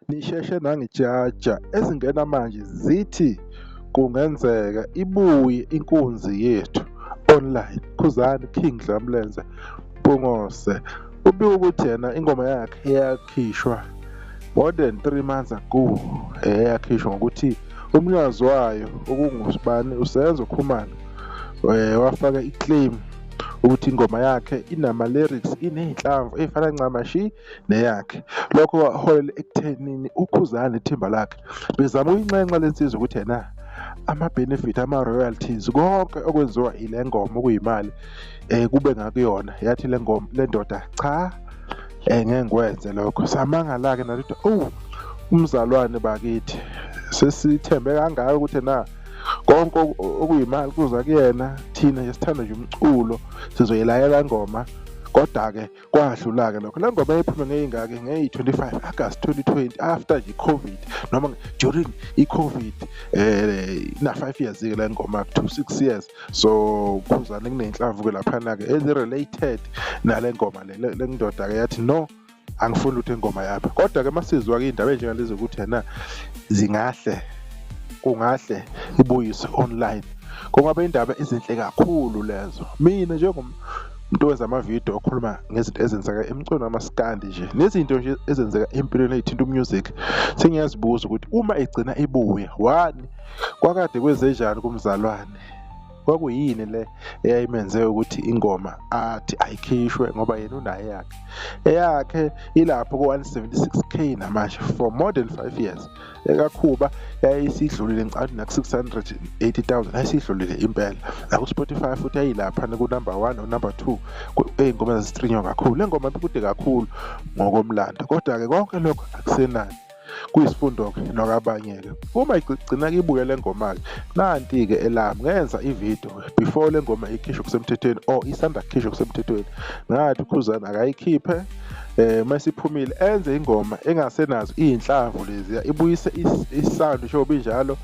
nisheshe nangijaja ezingena manje zithi kungenzeka ibuye inkunzi yethu online. Khuzani King Dlamlenze Mpungose ubike ukuthi yena ingoma yakhe yakhishwa more than 3 months ago, yakhishwa ngokuthi umnikazi wayo okungusibani uSenzo Khumalo wafaka iclaim ukuthi ingoma yakhe inama-lyrics, iney'nhlamvu ey'fana ncamashi neyakhe. Lokho kwaholela ekuthenini uKhuzani Timberlake bezama ukuyinxenxa le nsizwa ukuthi yena ama-benefit, ama-royalties, konke okwenziwa ile ngoma okuyimali kube ngakuyona. Yathi le ndoda cha, ngeke ngikwenze lokho. Samangala-ke nathi umzalwane bakithi sesithembe kangaka ukuthi na konke okuyimali kuza kuyena, thina nje sithanda nje umculo sizoyilayela ngoma. Kodwa-ke kwadlula-ke lokho. Le ngoma yayiphuma ngeyingaki, ngeyi-25 August 2020, after nje i-COVID, noma during i-COVID, na-5 years-ke le ngoma, 6 years. So Khuzani kuney'nhlamvu-ke laphana-ke ezi-related nale ngoma le ndoda-ke yathi no, angifuni ukuthi ingoma yapha. Kodwa-ke masizwa-ke iy'ndaba ey'njengalezi ukuthi yena kungahle ibuyiswe online, kungaba indaba ezinhle kakhulu lezo. Mina njengomuntu owenza amavidiyo okhuluma ngezinto ezenzeka emculweni wamaskandi nje nezinto nje ezenzeka empilweni ey'thinta umusic, sengiyazibuza ukuthi uma egcina ibuya, one, kwakade kwenzenjani kumzalwane? Kwakuyini le eyayimenze ukuthi ingoma athi ayikhishwe ngoba yena unayo eyakhe ilapho ku-176K namanje for more than 5 years. Ekakhuba yayisidlulile ngicabanga naku-680,000, yayisidlulile impela. NakuSpotify futhi yayilapha ku-number 1 or number 2 ey'ngoma ezistrinywa kakhulu. Le ngoma ikude kakhulu ngokomlando, kodwa-ke konke lokho akusenani, kuyisifundo-ke nokwabanye-ke. Uma igcina ibuye le ngoma-ke, nanti-ke elami ngenza ividiyo before le ngoma ikhishwe kusemthethweni or isanda kukhishwa kusemthethweni, ngathi uKhuzani akayikhiphe masiphumile enze ingoma engasenazo iy'nhlamvu leziya, ibuyise isound njengoba injalo,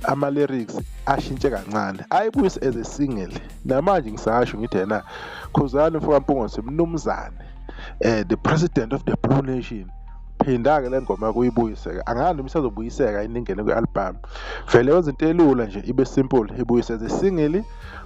ama-lyrics ashintshe kancane, ayibuyise as a single. Namanje ngisasho ngithi yena Khuzani Mpungose mnumzane, the president of the Blue Nation, phinda-ke le ngoma kuyibuyise-ke. Angani noma isazobuyiseka ingene kwi-album, vele wenza into elula nje, ibe simple, ibuyise as a single.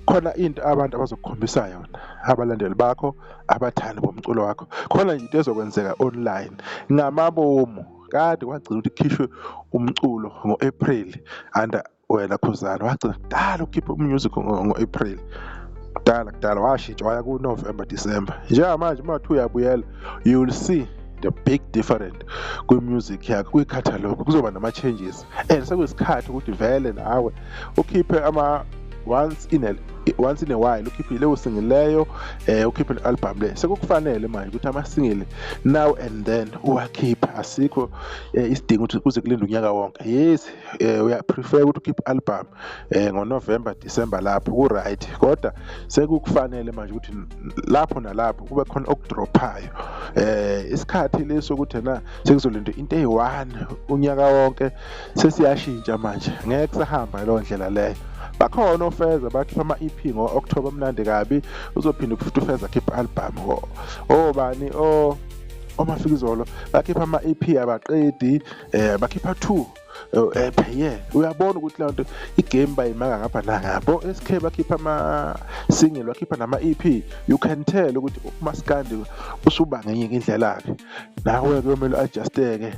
Khona into abantu abazokukhombisa yona, abalandeli bakho, abathandi bomculo wakho, khona nje into ezokwenzeka online ngamabomu. Kade wagcina ukuthi kukhishwe umculo ngo-April, and wena Khuzani wagcina kudala ukhiphe umusic ngo-April, kudala washintsha waya ku-November, December. Njengamanje uma kuthi uyabuyela, you will see the big difference kwi-music yakho, kwi-catalogue kuzoba nama-changes, and sekuyisikhathi ukuthi vele nawe ukhiphe once in a while, ukhiphe leyo single leyo, ukhiphe le-album leyo. Sekukufanele manje ukuthi ama-single now and then uwakhiphe, asikho isidingo ukuthi kuze kulinde unyaka wonke. Yes, uyaprefer ukuthi ukhiphe i-album ngoNovember, December, lapho ku-right, kodwa sekukufanele manje ukuthi lapho nalapho kube khona okudrophayo. Isikhathi leso ukuthi na sekuzolindwa into eyi-1 unyaka wonke sesiyashintsha manje, ngeke kusahamba leyo ndlela leyo. Bakhona oFeza bakhipha ama-EP ngo-October, mnandi kabi, uzophinda futhi uFeza akhipha i-album. Obani oMafikizolo bakhipha ama-EP abaqedi, bakhipha 2 per year. Uyabona ukuthi leyo nto igame bayimaka ngapha nangapho. SK bakhipha ama-single, bakhipha nama-EP. You can tell ukuthi uMaskandi usuba ngenye indlela-ke. Nawe-ke kumele u-adjust-eke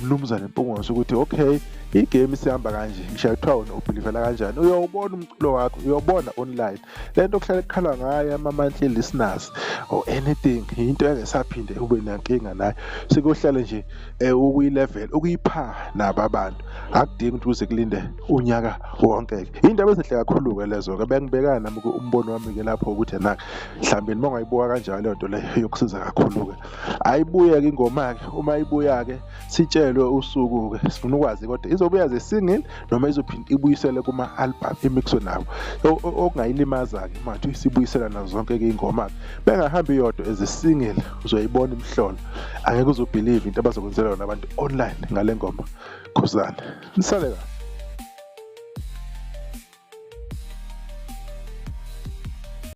mnumzane Mpungose ukuthi okay, igame isihamba kanje, ngisho kuthiwa wena ubhilivela kanjani, uyawubona umculo wakho, uyawubona online. Le nto kuhlale kukhalwa ngayo ama-monthly listeners or anything, into engesaphinde ube nankinga nayo, sekuyohlale nje ukuyi-level, ukuyipha nabo abantu. Akudingi ukuthi kuze kulinde unyaka wonke-ke. Indaba ezinhle kakhulu-ke lezo-ke, bengibekana nami umbono wami-ke lapho ukuthi mhlawumbe uma ungayibuka kanjalo leyo nto leyo yokusiza kakhulu-ke. Ayibuye-ke ingoma-ke, uma ibuya-ke sitshelwe usuku-ke, sifuna ukwazi kodwa izobuya ze-single noma izophinda ibuyisele kuma-album imixwe nawo. Okungayilimaza-ke manje isibuyisela nazo zonke-ke iy'ngoma-ke, bengahambi iyodwa as a single, uzoyibona imhlolo. Angeke uzobhilive into abazokwenzela yona abantu online ngale ngoma. Khuzani, nisale kahle.